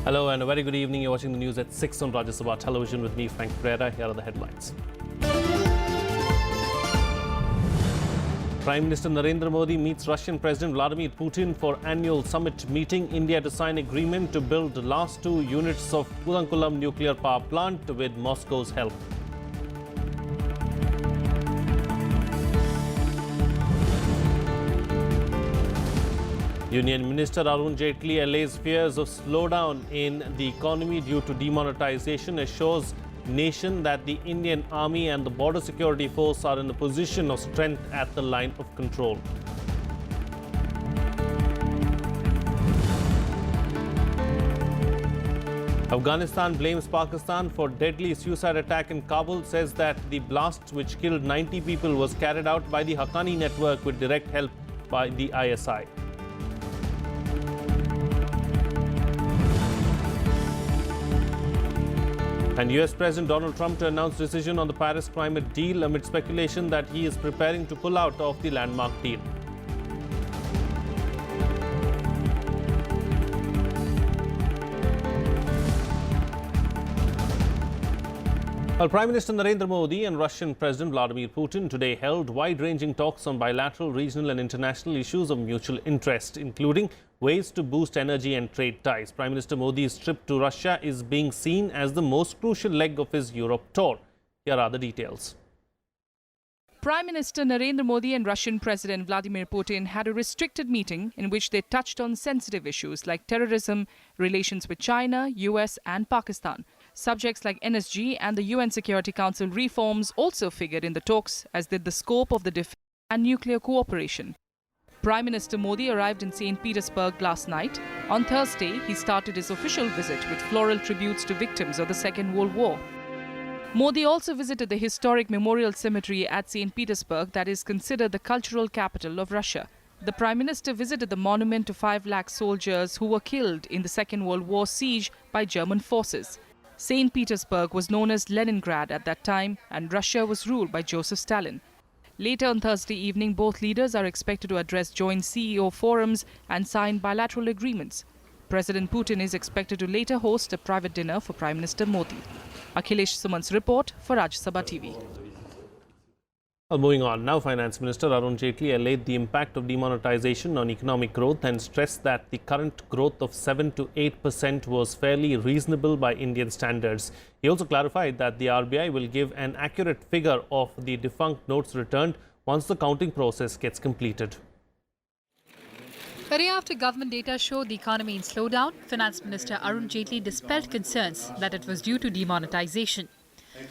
Hello and a very good evening. You're watching the news at 6 on Rajya Sabha television with me, Frank Pereira. Here are the headlines. Prime Minister Narendra Modi meets Russian President Vladimir Putin for annual summit meeting. India to sign agreement to build the last 2 units of Kudankulam nuclear power plant with Moscow's help. Union Minister Arun Jaitley allays fears of slowdown in the economy due to demonetization, assures nation that the Indian Army and the Border Security Force are in a position of strength at the line of control. Afghanistan blames Pakistan for deadly suicide attack in Kabul, says that the blast which killed 90 people was carried out by the Haqqani network with direct help by the ISI. And US President Donald Trump to announce decision on the Paris climate deal amid speculation that he is preparing to pull out of the landmark deal. Well, Prime Minister Narendra Modi and Russian President Vladimir Putin today held wide-ranging talks on bilateral, regional and international issues of mutual interest, including ways to boost energy and trade ties. Prime Minister Modi's trip to Russia is being seen as the most crucial leg of his Europe tour. Here are the details. Prime Minister Narendra Modi and Russian President Vladimir Putin had a restricted meeting in which they touched on sensitive issues like terrorism, relations with China, US and Pakistan. Subjects like NSG and the UN Security Council reforms also figured in the talks, as did the scope of the defense and nuclear cooperation. Prime Minister Modi arrived in St. Petersburg last night. On Thursday, he started his official visit with floral tributes to victims of the Second World War. Modi also visited the historic memorial cemetery at St. Petersburg that is considered the cultural capital of Russia. The Prime Minister visited the monument to 5 lakh soldiers who were killed in the Second World War siege by German forces. St. Petersburg was known as Leningrad at that time, and Russia was ruled by Joseph Stalin. Later on Thursday evening, both leaders are expected to address joint CEO forums and sign bilateral agreements. President Putin is expected to later host a private dinner for Prime Minister Modi. Akhilesh Suman's report for Rajya Sabha TV. Well, moving on, now Finance Minister Arun Jaitley allayed the impact of demonetization on economic growth and stressed that the current growth of 7 to 8% was fairly reasonable by Indian standards. He also clarified that the RBI will give an accurate figure of the defunct notes returned once the counting process gets completed. A day after government data showed the economy in slowdown, Finance Minister Arun Jaitley dispelled concerns that it was due to demonetization.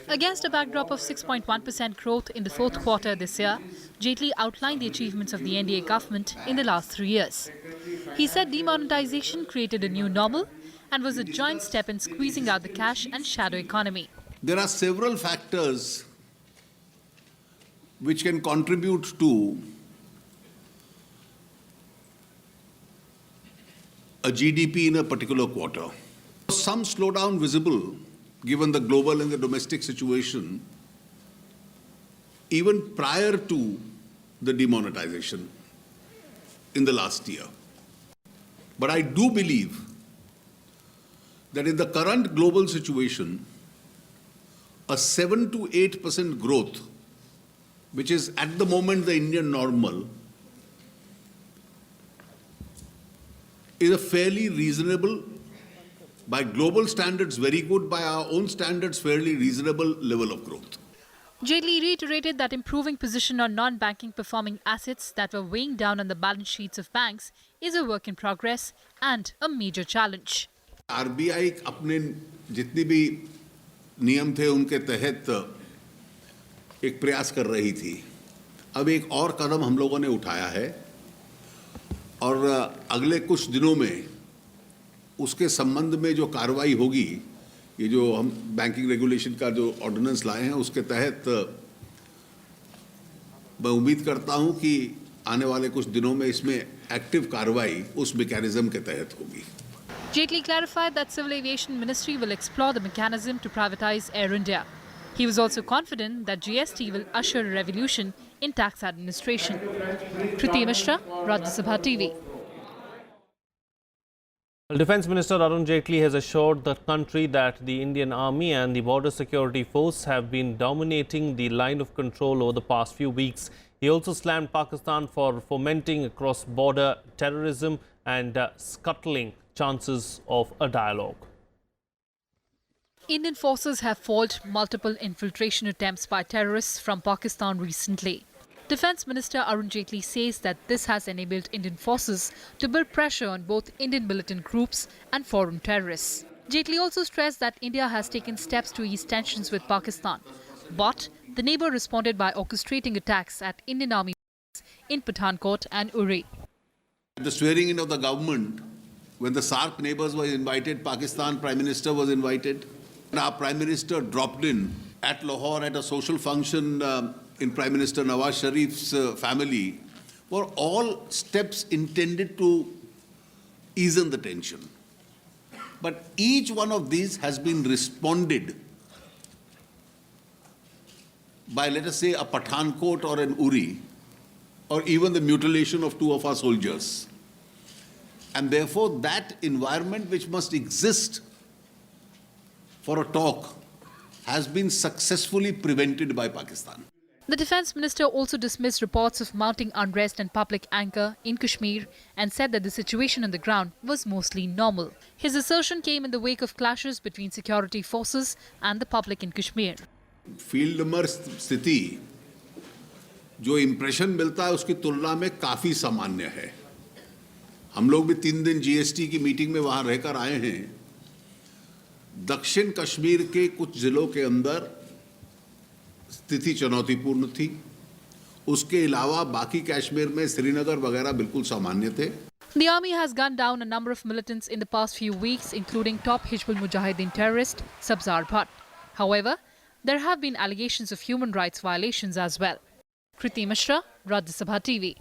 Against a backdrop of 6.1% growth in the fourth quarter this year, Jaitley outlined the achievements of the NDA government in the last 3 years. He said demonetization created a new normal and was a joint step in squeezing out the cash and shadow economy. There are several factors which can contribute to a GDP in a particular quarter. Some slowdown visible given the global and the domestic situation, even prior to the demonetization in the last year. But I do believe that in the current global situation, a 7 to 8% growth, which is at the moment the Indian normal, is a fairly reasonable, by global standards very good, by our own standards fairly reasonable level of growth. Jaitley reiterated that improving position on non-banking performing assets that were weighing down on the balance sheets of banks is a work in progress and a major challenge. RBI अपने जितने भी नियम थे उनके तहत एक प्रयास कर रही थी. अब एक और कदम हम लोगों ने उठाया है और अगले कुछ दिनों में उसके संबंध में जो कार्रवाई होगी, ये जो हम बैंकिंग रेगुलेशन का जो ऑर्डिनेंस लाए हैं उसके तहत मैं उम्मीद करता हूं कि आने वाले कुछ दिनों में इसमें एक्टिव कार्रवाई उस मैकेनिज्म के तहत होगी. Jaitley clarified that Civil Aviation Ministry will explore the mechanism to privatize Air India. He was also confident that GST will usher a revolution in tax administration. Kriti Mishra, Rajya Sabha TV. Well, Defence Minister Arun Jaitley has assured the country that the Indian Army and the Border Security Force have been dominating the line of control over the past few weeks. He also slammed Pakistan for fomenting cross-border terrorism and scuttling chances of a dialogue. Indian forces have foiled multiple infiltration attempts by terrorists from Pakistan recently. Defence Minister Arun Jaitley says that this has enabled Indian forces to build pressure on both Indian militant groups and foreign terrorists. Jaitley also stressed that India has taken steps to ease tensions with Pakistan. But the neighbour responded by orchestrating attacks at Indian Army in Pathankot and Uri. At the swearing in of the government, when the SARC neighbours were invited, Pakistan Prime Minister was invited. And our Prime Minister dropped in at Lahore at a social function in Prime Minister Nawaz Sharif's family, were all steps intended to ease the tension. But each one of these has been responded by, let us say, a Pathankot or an Uri, or even the mutilation of 2 of our soldiers. And therefore, that environment which must exist for a talk has been successfully prevented by Pakistan. The Defence Minister also dismissed reports of mounting unrest and public anger in Kashmir and said that the situation on the ground was mostly normal. His assertion came in the wake of clashes between security forces and the public in Kashmir. Field में स्थिति जो impression मिलता है उसकी तुलना में काफ़ी सामान्य है. हम लोग भी 3 दिन जीएसटी की मीटिंग में वहाँ रहकर आए हैं. दक्षिण कश्मीर के कुछ जिलों के अंदर स्थिति चुनौतीपूर्ण थी. उसके अलावा बाकी कश्मीर में श्रीनगर वगैरह बिल्कुल सामान्य थे. The army has gunned down a number of militants in the past few weeks, including top Hizbul Mujahideen terrorist Sabzar Bhatt. However, there have been allegations of human rights violations as well. Kriti Mishra, Rajya Sabha TV.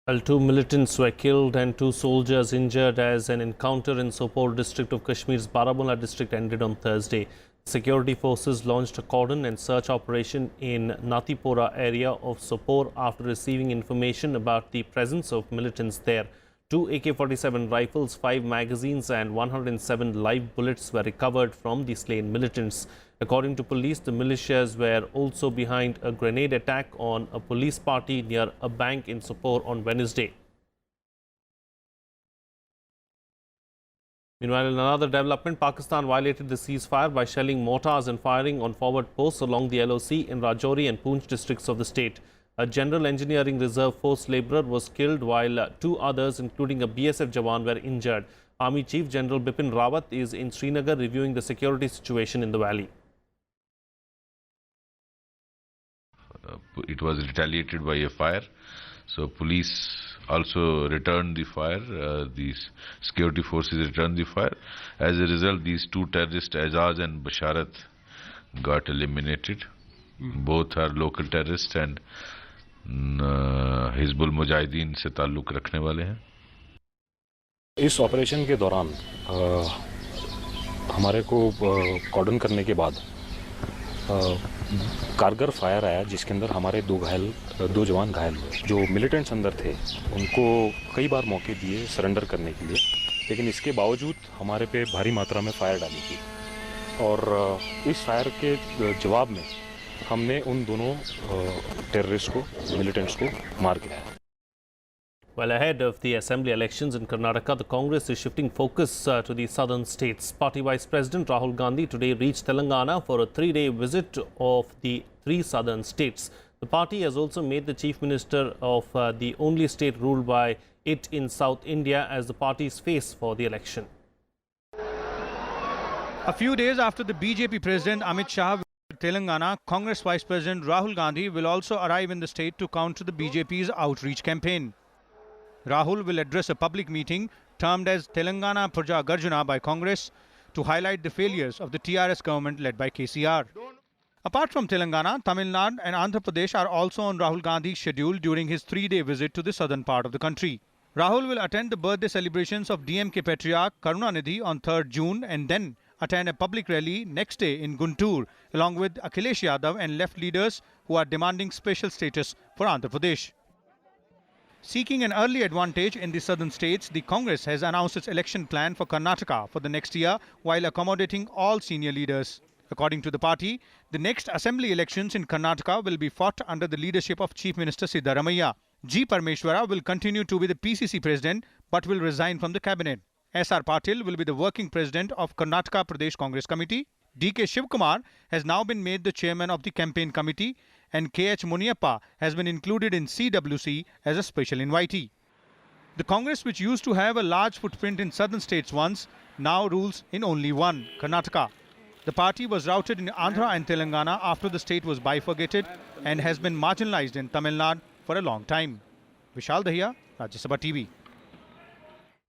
Well, 2 militants were killed and 2 soldiers injured as an encounter in Sopore district of Kashmir's Baramulla district ended on Thursday. Security forces launched a cordon and search operation in Natipora area of Sopore after receiving information about the presence of militants there. 2 AK-47 rifles, 5 magazines and 107 live bullets were recovered from the slain militants. According to police, the militias were also behind a grenade attack on a police party near a bank in Sopore on Wednesday. Meanwhile, in another development, Pakistan violated the ceasefire by shelling mortars and firing on forward posts along the LOC in Rajouri and Poonch districts of the state. A General Engineering Reserve Force labourer was killed while 2 others, including a BSF Jawan, were injured. Army Chief General Bipin Rawat is in Srinagar reviewing the security situation in the valley. It was retaliated by a fire, so police also returned the fire. These security forces returned the fire. As a result, these 2 terrorists, Azaz and Basharat, got eliminated. Both are local terrorists and Hizbul Mujahideen से ताल्लुक़ रखने वाले हैं. इस operation के दौरान हमारे को कॉर्डन करने के बाद कारगर फायर आया जिसके अंदर हमारे 2 जवान घायल हुए. जो मिलिटेंट्स अंदर थे उनको कई बार मौके दिए सरेंडर करने के लिए, लेकिन इसके बावजूद हमारे पे भारी मात्रा में फायर डाली गई और इस फायर के जवाब में हमने उन दोनों टेररिस्ट को, मिलिटेंट्स को मार गिराया. Well, ahead of the assembly elections in Karnataka, the Congress is shifting focus to the southern states. Party Vice President Rahul Gandhi today reached Telangana for a 3-day visit of the 3 southern states. The party has also made the Chief Minister of the only state ruled by it in South India as the party's face for the election. A few days after the BJP President Amit Shah visited Telangana, Congress Vice President Rahul Gandhi will also arrive in the state to counter the BJP's outreach campaign. Rahul will address a public meeting termed as Telangana Praja Garjana by Congress to highlight the failures of the TRS government led by KCR. Apart from Telangana, Tamil Nadu and Andhra Pradesh are also on Rahul Gandhi's schedule during his 3-day visit to the southern part of the country. Rahul will attend the birthday celebrations of DMK Patriarch Karunanidhi on 3rd June and then attend a public rally next day in Guntur along with Akhilesh Yadav and left leaders who are demanding special status for Andhra Pradesh. Seeking an early advantage in the southern states, the Congress has announced its election plan for Karnataka for the next year while accommodating all senior leaders. According to the party, the next assembly elections in Karnataka will be fought under the leadership of Chief Minister Siddaramaiah. G. Parmeshwara will continue to be the PCC president but will resign from the cabinet. S.R. Patil will be the working president of Karnataka Pradesh Congress Committee. D.K. Shivkumar has now been made the chairman of the campaign committee, and K.H. Muniappa has been included in CWC as a special invitee. The Congress, which used to have a large footprint in southern states once, now rules in only one, Karnataka. The party was routed in Andhra and Telangana after the state was bifurcated and has been marginalized in Tamil Nadu for a long time. Vishal Dahiya, Rajya Sabha TV.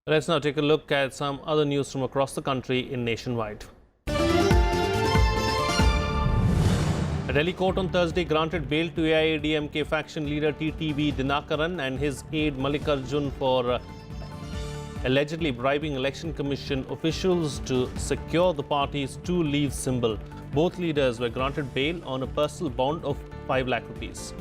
Let's now take a look at some other news from across the country in Nationwide. A Delhi court on Thursday granted bail to AIADMK faction leader TTV Dinakaran and his aide Mallikarjun for allegedly bribing election commission officials to secure the party's 2 leaves symbol. Both leaders were granted bail on a personal bond of 5 lakh rupees.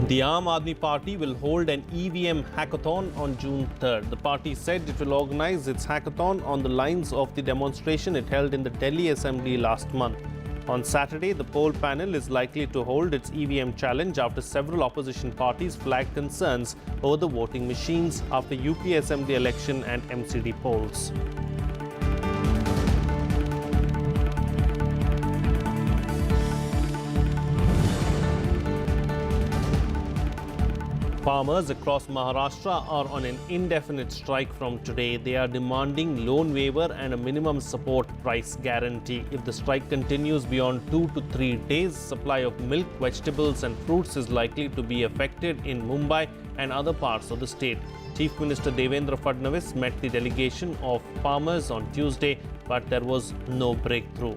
The Aam Aadmi Party will hold an EVM hackathon on June 3rd. The party said it will organize its hackathon on the lines of the demonstration it held in the Delhi Assembly last month. On Saturday, the poll panel is likely to hold its EVM challenge after several opposition parties flagged concerns over the voting machines after UP Assembly election and MCD polls. Farmers across Maharashtra are on an indefinite strike from today. They are demanding loan waiver and a minimum support price guarantee. If the strike continues beyond 2 to 3 days, supply of milk, vegetables and fruits is likely to be affected in Mumbai and other parts of the state. Chief Minister Devendra Fadnavis met the delegation of farmers on Tuesday, but there was no breakthrough.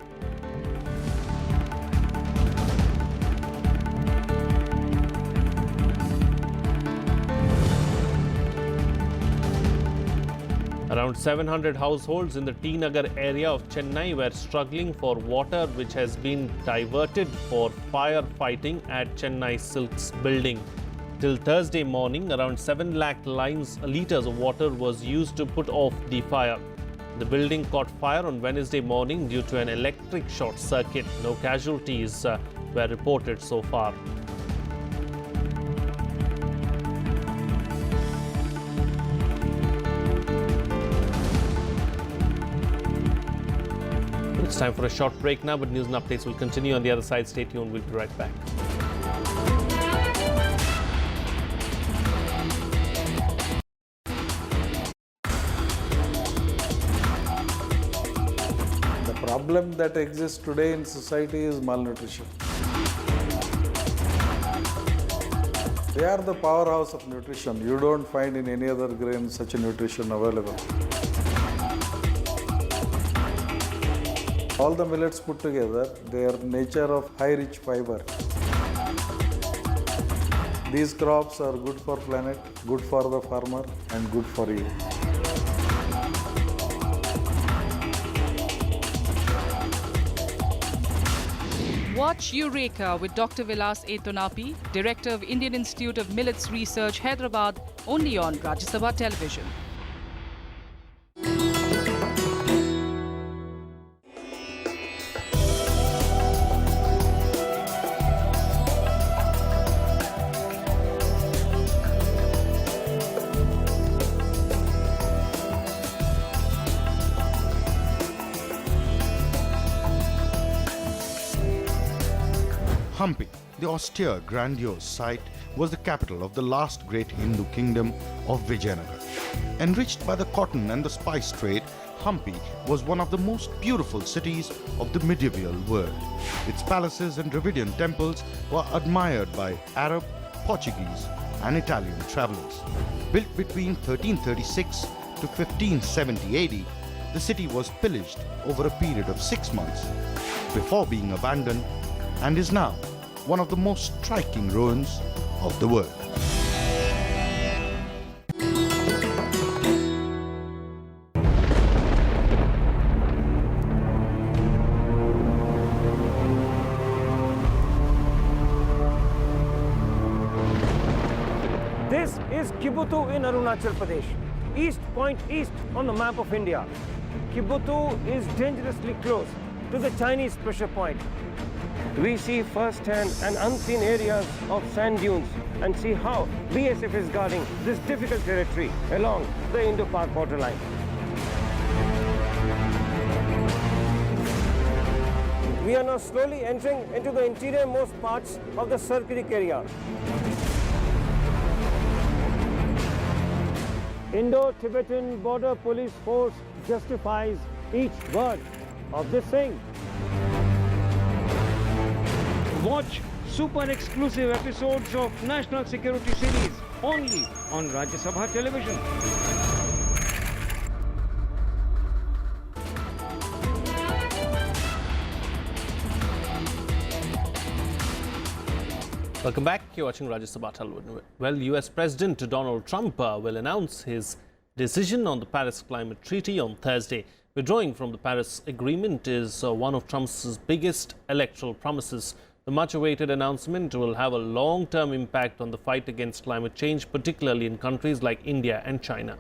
Around 700 households in the T Nagar area of Chennai were struggling for water, which has been diverted for firefighting at Chennai Silks building. Till Thursday morning, around 7 lakh litres of water was used to put off the fire. The building caught fire on Wednesday morning due to an electric short circuit. No casualties were reported so far. It's time for a short break now, but news and updates will continue on the other side. Stay tuned, we'll be right back. The problem that exists today in society is malnutrition. They are the powerhouse of nutrition. You don't find in any other grain such a nutrition available. All the millets put together, they are nature of high rich fiber. These crops are good for planet, good for the farmer and good for you. Watch Eureka with Dr. Vilas A. Tonapi, Director of Indian Institute of Millets Research, Hyderabad, only on Rajya Sabha television. Hampi, the austere, grandiose site, was the capital of the last great Hindu kingdom of Vijayanagar. Enriched by the cotton and the spice trade, Hampi was one of the most beautiful cities of the medieval world. Its palaces and Dravidian temples were admired by Arab, Portuguese and Italian travelers. Built between 1336 to 1570 AD, the city was pillaged over a period of 6 months before being abandoned and is now one of the most striking ruins of the world. is Kibutu in Arunachal Pradesh, East Point East on the map of India. Kibutu is dangerously close to the Chinese pressure point. We see first-hand and unseen areas of sand dunes and see how BSF is guarding this difficult territory along the Indo-Pak borderline. We are now slowly entering into the interior-most parts of the Sir Creek area. Indo-Tibetan Border Police Force justifies each word of this saying. Watch super exclusive episodes of National Security Series only on Rajya Sabha television. Welcome back. You're watching Rajya Sabha television. Well, US President Donald Trump will announce his decision on the Paris Climate Treaty on Thursday. Withdrawing from the Paris Agreement is one of Trump's biggest electoral promises. The much-awaited announcement will have a long-term impact on the fight against climate change, particularly in countries like India and China.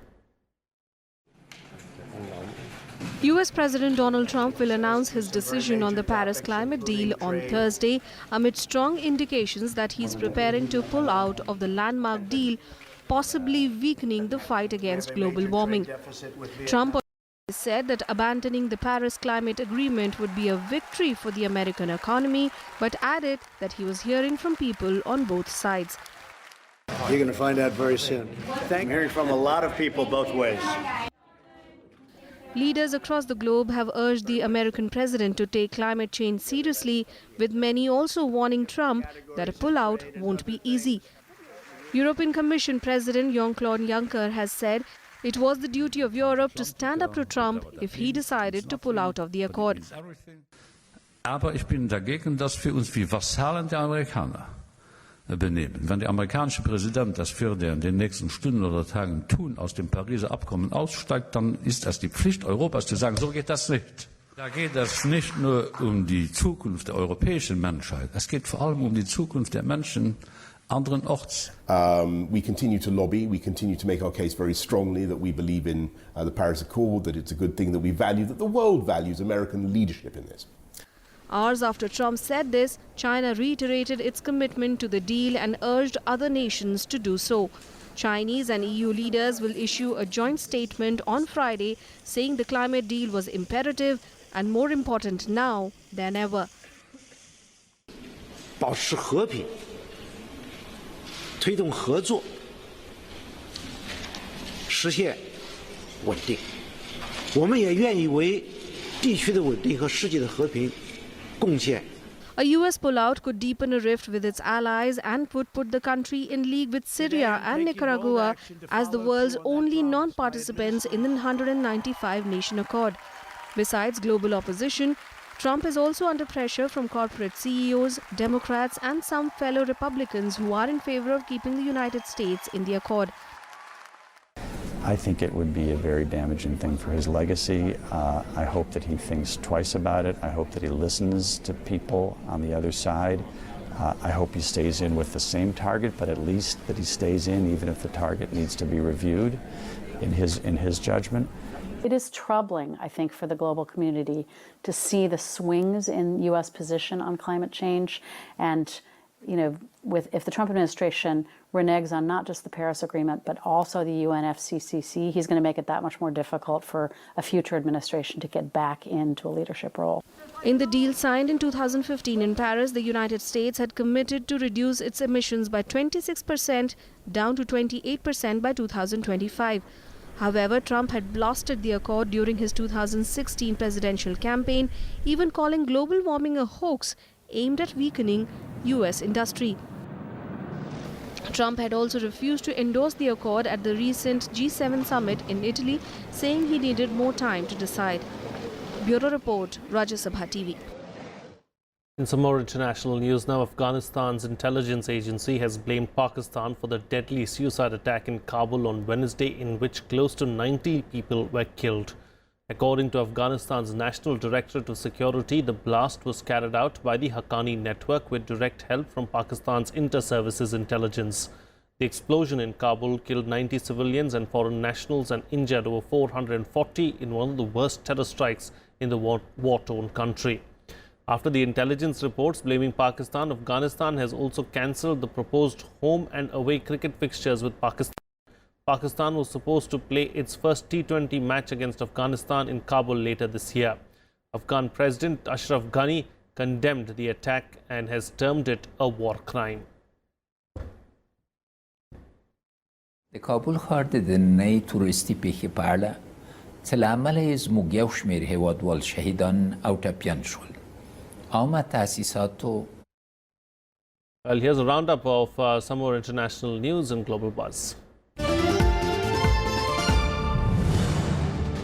US President Donald Trump will announce his decision on the Paris climate deal on Thursday amid strong indications that he's preparing to pull out of the landmark deal, possibly weakening the fight against global warming. Trump said that abandoning the Paris Climate Agreement would be a victory for the American economy, but added that he was hearing from people on both sides. You're going to find out very soon. I'm hearing from a lot of people both ways. Leaders across the globe have urged the American president to take climate change seriously, with many also warning Trump that a pullout won't be easy. European Commission President Jean-Claude Juncker has said it was the duty of Europe to stand up to Trump if he decided to pull out of the accord. Aber ich bin dagegen, dass wir uns wie Vasallen der Amerikaner benehmen. Wenn der amerikanische Präsident das für in den nächsten Stunden oder Tagen tun, aus dem Pariser Abkommen aussteigt, dann ist das die Pflicht Europas zu sagen, so geht das nicht. Da geht es nicht nur um die Zukunft der europäischen Menschheit, es geht vor allem um die Zukunft der Menschen anderen Orts. We continue to lobby, we continue to make our case very strongly that we believe in the Paris Accord, that it's a good thing, that we value, that the world values American leadership in this. Hours after Trump said this, China reiterated its commitment to the deal and urged other nations to do so. Chinese and EU leaders will issue a joint statement on Friday saying the climate deal was imperative and more important now than ever. 保持和平，推动合作，实现稳定。我们也愿意为地区的稳定和世界的和平贡献。 A US pullout could deepen a rift with its allies and would put the country in league with Syria and Nicaragua as the world's only non-participants in the 195-nation accord. Besides global opposition, Trump is also under pressure from corporate CEOs, Democrats and some fellow Republicans who are in favor of keeping the United States in the accord. I think it would be a very damaging thing for his legacy. I hope that he thinks twice about it. I hope that he listens to people on the other side. I hope he stays in with the same target, but at least that he stays in even if the target needs to be reviewed in his judgment. It is troubling, I think, for the global community to see the swings in U.S. position on climate change. And, you know, if the Trump administration reneges on not just the Paris Agreement, but also the UNFCCC, he's going to make it that much more difficult for a future administration to get back into a leadership role. In the deal signed in 2015 in Paris, the United States had committed to reduce its emissions by 26% down to 28% by 2025. However, Trump had blasted the accord during his 2016 presidential campaign, even calling global warming a hoax aimed at weakening U.S. industry. Trump had also refused to endorse the accord at the recent G7 summit in Italy, saying he needed more time to decide. Bureau Report, Rajya Sabha TV. In some more international news now, Afghanistan's intelligence agency has blamed Pakistan for the deadly suicide attack in Kabul on Wednesday, in which close to 90 people were killed. According to Afghanistan's National Directorate of Security, the blast was carried out by the Haqqani network with direct help from Pakistan's inter-services intelligence. The explosion in Kabul killed 90 civilians and foreign nationals and injured over 440 in one of the worst terror strikes in the war-torn country. After the intelligence reports blaming Pakistan, Afghanistan has also cancelled the proposed home and away cricket fixtures with Pakistan. Pakistan was supposed to play its first T20 match against Afghanistan in Kabul later this year. Afghan President Ashraf Ghani condemned the attack and has termed it a war crime. د کابل ښار د دننۍ تورستي پیښې په اړه څه له امله یې زموږ یو شمېر هیوادوال شهیدان او ټپیان شول. عامه تاسیساتو Well, here's a roundup of some more international news and global buzz.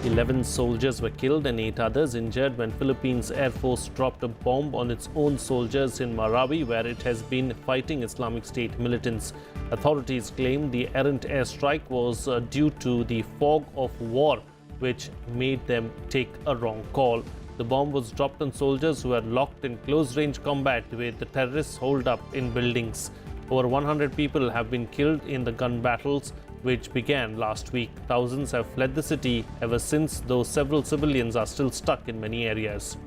11 soldiers were killed and 8 others injured when Philippines Air Force dropped a bomb on its own soldiers in Marawi, where it has been fighting Islamic State militants. Authorities claim the errant airstrike was due to the fog of war, which made them take a wrong call. The bomb was dropped on soldiers who were locked in close-range combat with the terrorists holed up in buildings. Over 100 people have been killed in the gun battles, which began last week. Thousands have fled the city ever since, though several civilians are still stuck in many areas.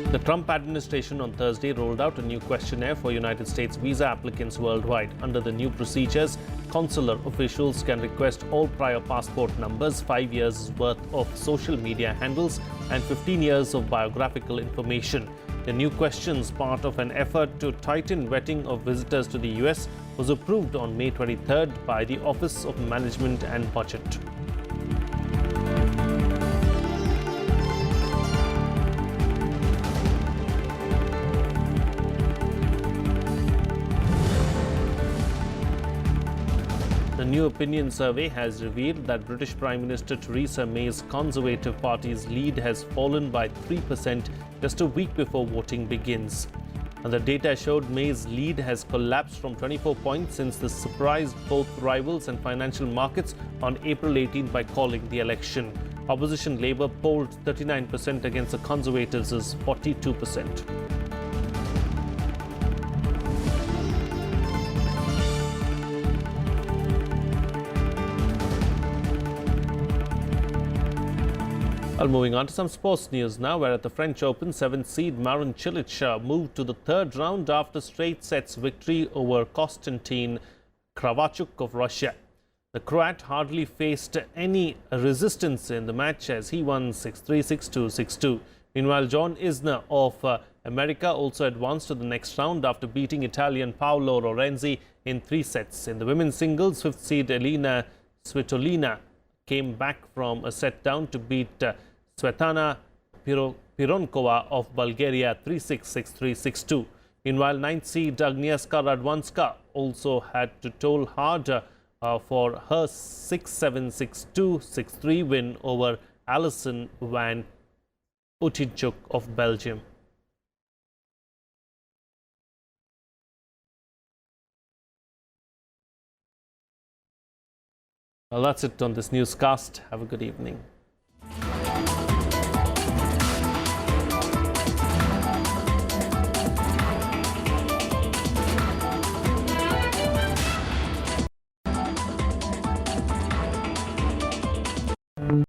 The Trump administration on Thursday rolled out a new questionnaire for United States visa applicants worldwide. Under the new procedures, consular officials can request all prior passport numbers, 5 years' worth of social media handles, and 15 years of biographical information. The new questions, part of an effort to tighten vetting of visitors to the US, was approved on May 23rd by the Office of Management and Budget. The new opinion survey has revealed that British Prime Minister Theresa May's Conservative Party's lead has fallen by 3% just a week before voting begins. And the data showed May's lead has collapsed from 24 points since this surprised both rivals and financial markets on April 18 by calling the election. Opposition Labour polled 39% against the Conservatives' 42%. Well, moving on to some sports news now, where at the French Open, 7th seed Marin Cilic moved to the third round after straight sets victory over Konstantin Kravchuk of Russia. The Croat hardly faced any resistance in the match as he won 6-3, 6-2, 6-2. Meanwhile, John Isner of America also advanced to the next round after beating Italian Paolo Lorenzi in 3 sets. In the women's singles, 5th seed Elina Svitolina came back from a set down to beat Svetlana Pironkova of Bulgaria 3-6, 6-3, 6-2. Meanwhile, 9th seed Agnieszka Radwanska also had to toil hard for her 6-7, 6-2, 6-3 win over Alison van Uytgenschoek of Belgium. Well, that's it on this newscast. Have a good evening.